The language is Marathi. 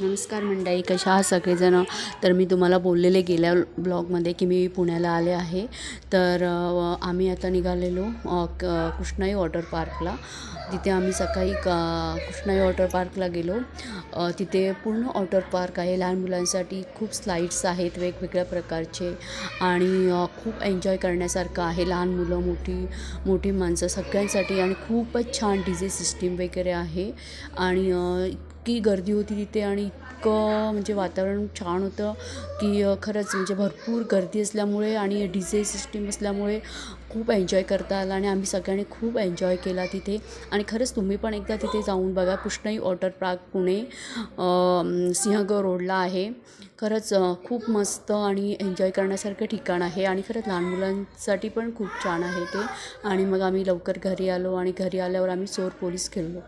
नमस्कार मंडळी, कशा आहात सगळेजण. तर मी तुम्हाला बोललेले गेल्या ब्लॉगमध्ये की मी पुण्याला आले आहे. तर आम्ही आता निघालेलो कृष्णाई वॉटर पार्कला. तिथे आम्ही सकाळी कृष्णाई वॉटर पार्कला गेलो. तिथे पूर्ण वॉटर पार्क आहे. लहान मुलांसाठी खूप स्लाईड्स आहेत वेगवेगळ्या प्रकारचे आणि खूप एन्जॉय करण्यासारखं आहे. लहान मुलं, मोठी माणसं सगळ्यांसाठी आणि खूपच छान DJ सिस्टीम वगैरे आहे. आणि इतकी गर्दी होती तिथे आणि इतकं म्हणजे वातावरण छान होतं की खरंच म्हणजे भरपूर गर्दी असल्यामुळे आणि DJ सिस्टीम असल्यामुळे खूप एन्जॉय करता आला आणि आम्ही सगळ्यांनी खूप एन्जॉय केला तिथे. आणि खरंच तुम्ही पण एकदा तिथे जाऊन बघा. कृष्णाई वॉटर पार्क पुणे सिंहगड रोडला आहे. खरंच खूप मस्त आणि एन्जॉय करण्यासारखं ठिकाण आहे आणि खरंच लहान मुलांसाठी पण खूप छान आहे ते. आणि मग आम्ही लवकर घरी आलो आणि घरी आल्यावर आम्ही चोर पोलीस खेळलो.